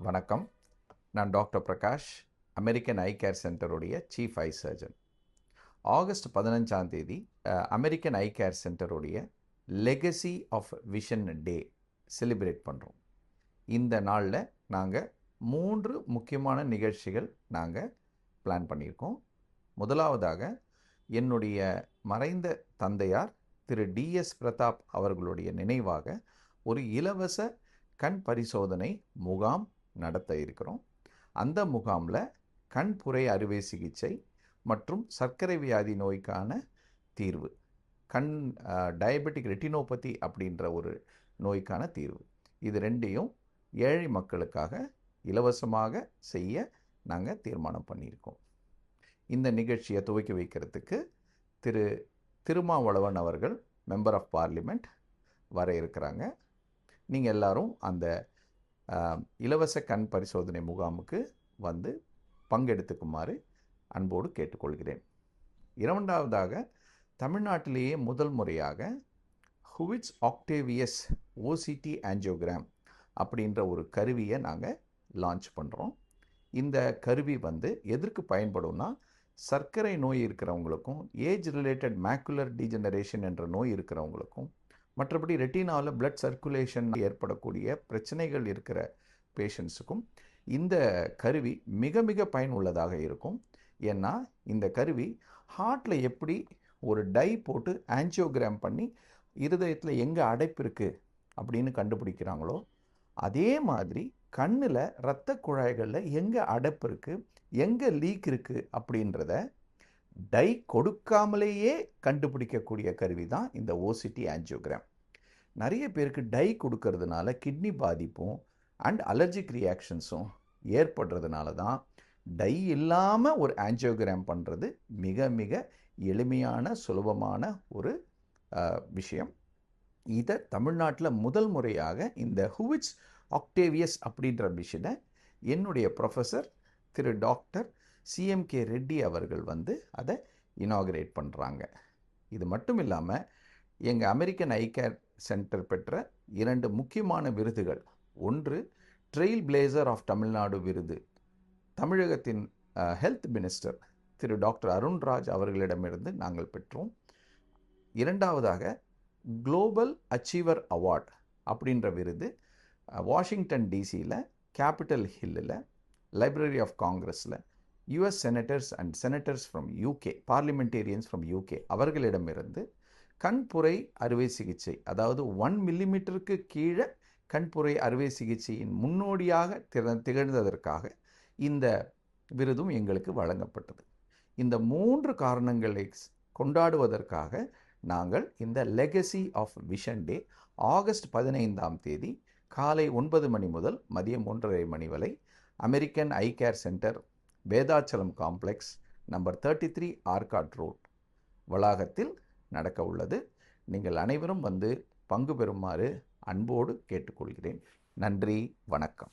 வணக்கம். நான் doctor Prakash, American eye care சென்டருடைய சீஃப் ஐ சர்ஜன். ஆகஸ்ட் 15ஆம் தேதி அமெரிக்கன் ஐ கேர் சென்டருடைய legacy of vision day celebrate பண்ணுறோம். இந்த நாளில் நாங்கள் 3 முக்கியமான நிகழ்ச்சிகள் நாங்கள் பிளான் பண்ணியிருக்கோம். முதலாவதாக என்னுடைய மறைந்த தந்தையார் திரு டிஎஸ் பிரதாப் அவர்களுடைய நினைவாக ஒரு இலவச கண் பரிசோதனை முகாம் நடத்த இருக்கிறோம். அந்த முகாமில் கண்புரை அறுவை சிகிச்சை மற்றும் சர்க்கரை வியாதி நோய்க்கான தீர்வு, கண் டயபெட்டிக் ரெட்டினோபதி அப்படின்ற ஒரு நோய்க்கான தீர்வு, இது ரெண்டையும் ஏழை மக்களுக்காக இலவசமாக செய்ய நாங்கள் தீர்மானம் பண்ணியிருக்கோம். இந்த நிகழ்ச்சியை துவக்கி வைக்கிறதுக்கு திரு திருமாவளவன் அவர்கள் மெம்பர் ஆஃப் பார்லிமெண்ட் வர இருக்கிறாங்க. நீங்கள் எல்லாரும் அந்த இலவச கண் பரிசோதனை முகாமுக்கு வந்து பங்கெடுத்துக்குமாறு அன்போடு கேட்டுக்கொள்கிறேன். இரண்டாவதாக, தமிழ்நாட்டிலேயே முதல் முறையாக ஹுவிட்ஸ் ஆக்டேவியஸ் ஓசிடி ஆஞ்சியோகிராம் அப்படின்ற ஒரு கருவியை நாங்கள் லான்ச் பண்ணுறோம். இந்த கருவி எதற்கு பயன்படும்னா, சர்க்கரை நோய் இருக்கிறவங்களுக்கும் ஏஜ் ரிலேட்டட் மேக்குலர் டீஜெனரேஷன் என்ற நோய் இருக்கிறவங்களுக்கும், மற்றபடி ரெட்டினாவில் பிளட் சர்க்குலேஷன் ஏற்படக்கூடிய பிரச்சனைகள் இருக்கிற பேஷண்ட்ஸுக்கும் இந்த கருவி மிக மிக பயனுள்ளதாக இருக்கும். ஏன்னா இந்த கருவி ஹார்ட்டில் எப்படி ஒரு டை போட்டு ஆஞ்சியோகிராம் பண்ணி இருதயத்தில் எங்கே அடைப்பு இருக்குது அப்படின்னு கண்டுபிடிக்கிறாங்களோ, அதே மாதிரி கண்ணில் இரத்த குழாய்களில் எங்கே அடைப்பு இருக்குது, எங்கே லீக் இருக்குது அப்படின்றத டை கொடுக்காமலேயே கண்டுபிடிக்கக்கூடிய கருவி தான் இந்த ஓசிடி ஆஞ்சியோகிராம். நிறைய பேருக்கு டை கொடுக்கறதுனால கிட்னி பாதிப்பும் அண்ட் அலர்ஜிக் ரியாக்ஷன்ஸும் ஏற்படுறதுனால தான் டை இல்லாமல் ஒரு ஆஞ்சியோகிராம் பண்ணுறது மிக மிக எளிமையான சுலபமான ஒரு விஷயம். இதை தமிழ்நாட்டில் முதல் முறையாக இந்த ஹுவிட்ஸ் ஆக்டேவியஸ் அப்படின்ற விஷயத்தை என்னுடைய ப்ரொஃபஸர் திரு டாக்டர் சிஎம்கே ரெட்டி அவர்கள் அதை இனாகிரேட் பண்ணுறாங்க. இது மட்டும் இல்லாமல் எங்கள் அமெரிக்கன் ஐ கேர் சென்டர் பெற்ற 2 முக்கியமான விருதுகள், ஒன்று ட்ரெயில் பிளேசர் ஆஃப் தமிழ்நாடு விருது தமிழகத்தின் ஹெல்த் மினிஸ்டர் திரு டாக்டர் அருண்ராஜ் அவர்களிடமிருந்து நாங்கள் பெற்றோம். இரண்டாவதாக குளோபல் அச்சீவர் அவார்ட் அப்படின்ற விருது வாஷிங்டன் டிசியில் கேபிட்டல் ஹில்லில் லைப்ரரி ஆஃப் காங்கிரஸில் US senators and senators from UK, parliamentarians from UK அவர்களிடமிருந்து கண்புரை அறுவை சிகிச்சை, அதாவது 1 மில்லிமீட்டருக்கு கீழே கண்புரை அறுவை சிகிச்சையின் முன்னோடியாக திகழ்ந்ததற்காக இந்த விருதும் எங்களுக்கு வழங்கப்பட்டது. இந்த 3 காரணங்களை கொண்டாடுவதற்காக நாங்கள் இந்த legacy of vision day August 15ஆம் தேதி காலை 9 மணி முதல் மதியம் 1:30 மணி வரை American eye care centre, Vedachalam complex, number 33 Arcot road வளாகத்தில் நடக்க உள்ளது. நீங்கள் அனைவரும் பங்கு பெறுமாறு அன்போடு கேட்டுக்கொள்கிறேன். நன்றி, வணக்கம்.